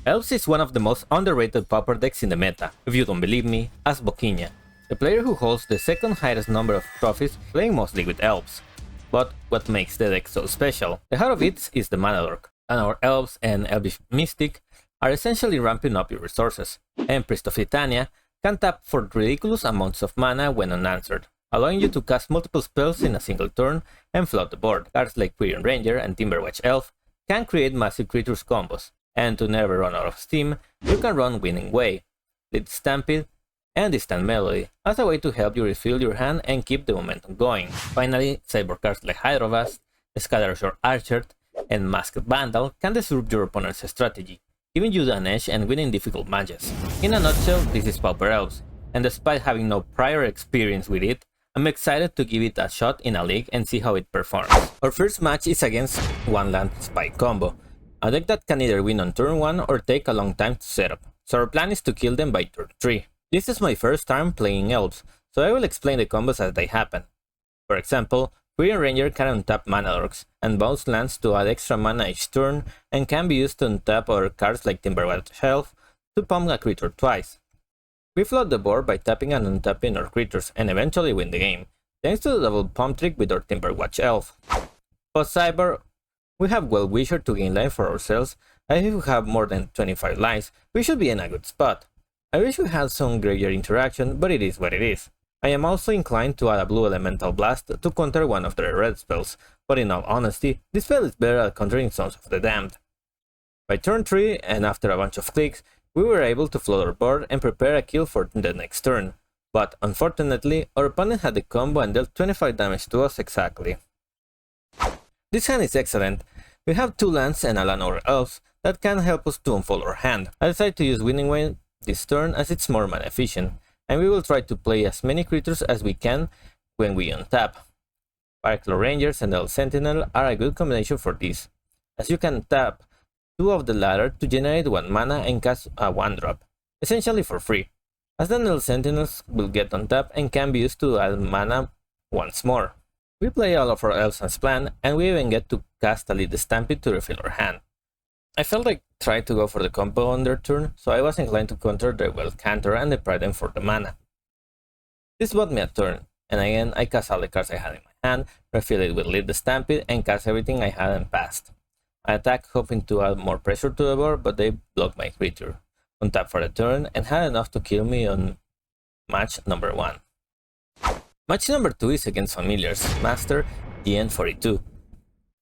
Elves is one of the most underrated Pauper decks in the meta. If you don't believe me, ask Boquiña, the player who holds the second highest number of trophies playing mostly with Elves. But what makes the deck so special? The heart of it is the mana dork, and our Elves and Elvish Mystic are essentially ramping up your resources, and Priest of Titania can tap for ridiculous amounts of mana when unanswered, allowing you to cast multiple spells in a single turn and flood the board. Cards like Quirion Ranger and Timberwatch Elf can create massive creatures combos, and to never run out of steam, you can run Winning Way, Lead Stampede, and Distant Melody as a way to help you refill your hand and keep the momentum going. Finally, sideboard cards like Hydrovast, Scattershot Archer, and Masked Vandal can disrupt your opponent's strategy, giving you an edge and winning difficult matches. In a nutshell, this is Pauper Elves, and despite having no prior experience with it, I'm excited to give it a shot in a league and see how it performs. Our first match is against One Land Spike combo, a deck that can either win on turn 1 or take a long time to set up, so our plan is to kill them by turn 3. This is my first time playing Elves, so I will explain the combos as they happen. For example, Quirion Ranger can untap mana dorks and bounce lands to add extra mana each turn, and can be used to untap other cards like Timberwatch Elf to pump a creature twice. We flood the board by tapping and untapping our creatures and eventually win the game, thanks to the double pump trick with our Timberwatch Elf. Post Cyber, we have Well-Wisher to gain life for ourselves, and if we have more than 25 lives, we should be in a good spot. I wish we had some graveyard interaction, but it is what it is. I am also inclined to add a blue Elemental Blast to counter one of their red spells, but in all honesty, this spell is better at countering Sons of the Damned. By turn 3, and after a bunch of clicks, we were able to flood our board and prepare a kill for the next turn, but unfortunately, our opponent had the combo and dealt 25 damage to us exactly. This hand is excellent. We have 2 lands and a land over Elves that can help us to unfold our hand. I decided to use Winning Way this turn as it's more mana efficient, and we will try to play as many creatures as we can when we untap. Fireclaw Rangers and Elf Sentinel are a good combination for this, as you can tap 2 of the latter to generate 1 mana and cast a 1-drop, essentially for free, as the Elf Sentinels will get untapped and can be used to add mana once more. We play all of our Elves as planned, and we even get to cast a Lead Stampede to refill our hand. I felt like trying to go for the combo on their turn, so I was inclined to counter their Wealth Canter and deprive them for the mana. This bought me a turn, and again I cast all the cards I had in my hand, refill it with Lead Stampede, and cast everything I had and passed. I attacked hoping to add more pressure to the board, but they blocked my creature, untapped for the turn, and had enough to kill me on match number 1. Match number 2 is against Familiars, Master DN42,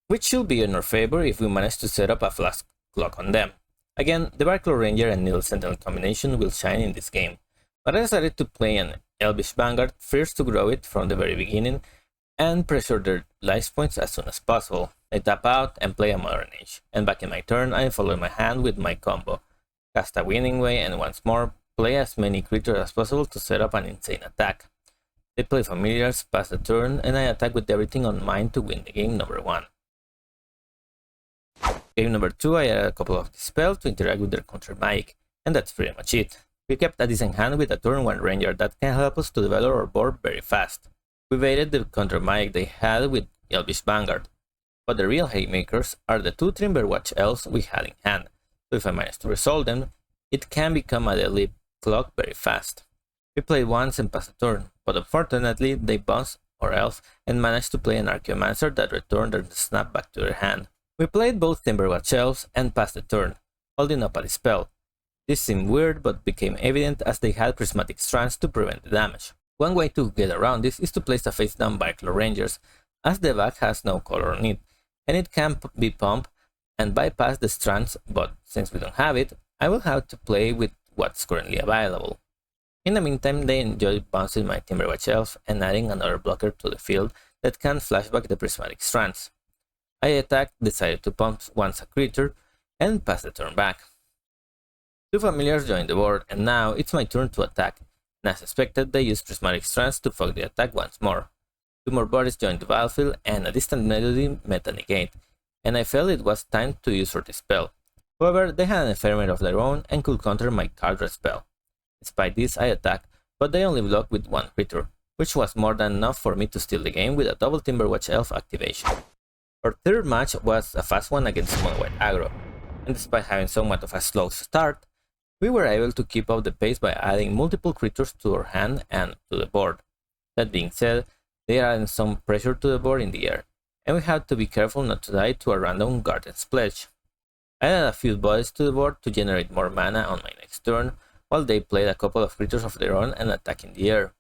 which should be in our favor if we manage to set up a flash clock on them. Again, the Fireclaw Ranger and Needle Sentinel combination will shine in this game, but I decided to play an Elvish Vanguard first to grow it from the very beginning and pressure their life points as soon as possible. I tap out and play a Modern Age, and back in my turn I follow my hand with my combo, cast a Winning Way, and once more play as many creatures as possible to set up an insane attack. They play Familiars, pass the turn, and I attack with everything on mine to win the game number 1. Game number 2, I added a couple of spells to interact with their counter magic, and that's pretty much it. We kept a decent hand with a turn 1 Ranger that can help us to develop our board very fast. We evaded the counter magic they had with Elvish Vanguard, but the real haymakers are the 2 Timberwatch Elves we had in hand, so if I manage to resolve them, it can become a deadly clock very fast. We played once and passed the turn, but unfortunately they bounced our Elf and managed to play an Archaeomancer that returned their snap back to their hand. We played both Timberwatch Elves and passed the turn, holding up a dispel. This seemed weird but became evident as they had Prismatic Strands to prevent the damage. One way to get around this is to place a face down Fireclaw Rangers, as the back has no color on it, and it can be pumped and bypass the strands, but since we don't have it, I will have to play with what's currently available. In the meantime, they enjoy bouncing my Timberwatch Elf and adding another blocker to the field that can flashback the Prismatic Strands. I attacked, decided to pump once a creature, and pass the turn back. 2 Familiars joined the board, and now it's my turn to attack, and as expected they used Prismatic Strands to fuck the attack once more. 2 more bodies joined the battlefield, and a Distant Melody meta negate, and I felt it was time to use her dispel. However, they had an Ephemerate of their own and could counter my card red spell. Despite this, I attacked, but they only blocked with 1 creature, which was more than enough for me to steal the game with a double Timberwatch Elf activation. Our third match was a fast one against Mono White Aggro. and despite having somewhat of a slow start, we were able to keep up the pace by adding multiple creatures to our hand and to the board. That being said, they are adding some pressure to the board in the air, and we had to be careful not to die to a random Garden's Pledge. I added a few bodies to the board to generate more mana on my next turn, while they played a couple of creatures of their own and attack in the air.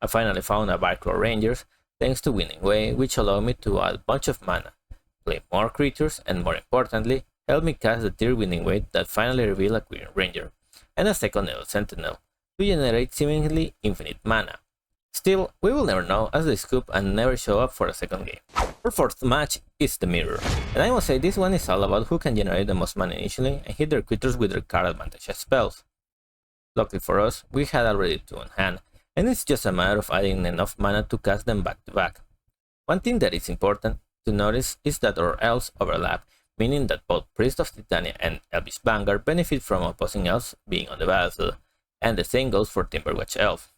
I finally found a Aggro Rangers thanks to Winning Way, which allowed me to add a bunch of mana, play more creatures, and more importantly, help me cast the tier Winning Way that finally revealed a Queen Ranger, and a second Evil Sentinel, to generate seemingly infinite mana. Still, we will never know as they scoop and never show up for a second game. Our fourth match is the Mirror, and I must say this one is all about who can generate the most mana initially and hit their creatures with their card advantage as spells. Luckily for us, we had already 2 on hand, and it's just a matter of adding enough mana to cast them back to back. One thing that is important to notice is that our elves overlap, meaning that both Priest of Titania and Elvish Vanguard benefit from opposing elves being on the battlefield, and the same goes for Timberwatch Elf.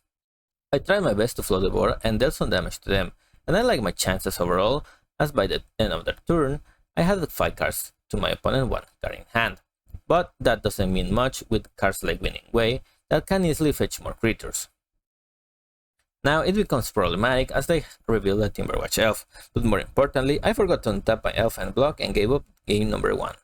I tried my best to flood the board and dealt some damage to them, and I like my chances overall, as by the end of their turn, I had 5 cards to my opponent 1 card in hand. But that doesn't mean much with cards like Winning Way that can easily fetch more creatures. Now it becomes problematic as they reveal the Timberwatch Elf, but more importantly, I forgot to untap my elf and block and gave up game number 1.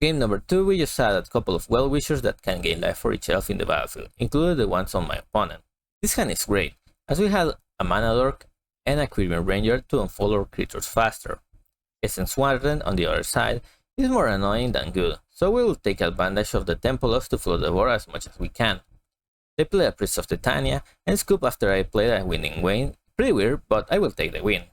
Game number 2, we just had a couple of well-wishers that can gain life for each elf in the battlefield, including the ones on my opponent. This hand is great, as we had a Mana Dork and a Queen Ranger to unfold our creatures faster. Essence Warden, on the other side, is more annoying than good, so we will take advantage of the Temple Elves to flood the board as much as we can. They play a Priest of Titania and scoop after I played a Winning Way. Pretty weird, but I will take the win.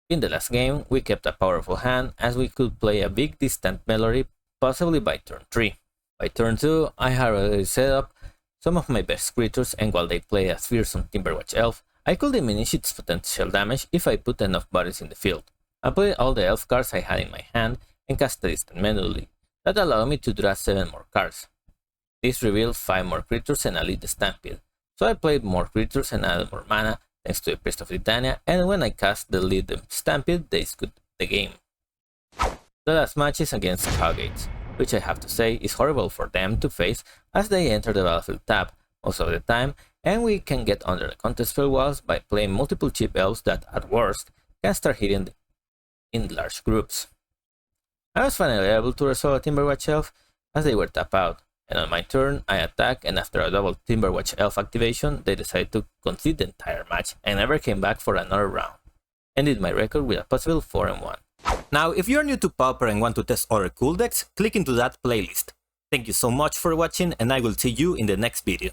In the last game, we kept a powerful hand as we could play a big distant Melody, possibly by turn 3. By turn 2, I had already set up some of my best creatures, and while they play a fearsome Timberwatch Elf, I could diminish its potential damage if I put enough bodies in the field. I played all the elf cards I had in my hand and cast a distant Melody. That allowed me to draw 7 more cards. This revealed 5 more creatures and a lead Stampede, so I played more creatures and added more mana thanks to the Priest of Titania, and when I cast the lead Stampede, they scooped the game. The last match is against Caw Gates, which I have to say is horrible for them to face as they enter the battlefield tab most of the time, and we can get under the contest field walls by playing multiple cheap elves that, at worst, can start hitting in large groups. I was finally able to resolve a Timberwatch Elf as they were tapped out, and on my turn I attack, and after a double Timberwatch Elf activation, they decided to concede the entire match and never came back for another round. Ended my record with a possible 4-1. Now, if you're new to Pauper and want to test other cool decks, click into that playlist. Thank you so much for watching, and I will see you in the next video.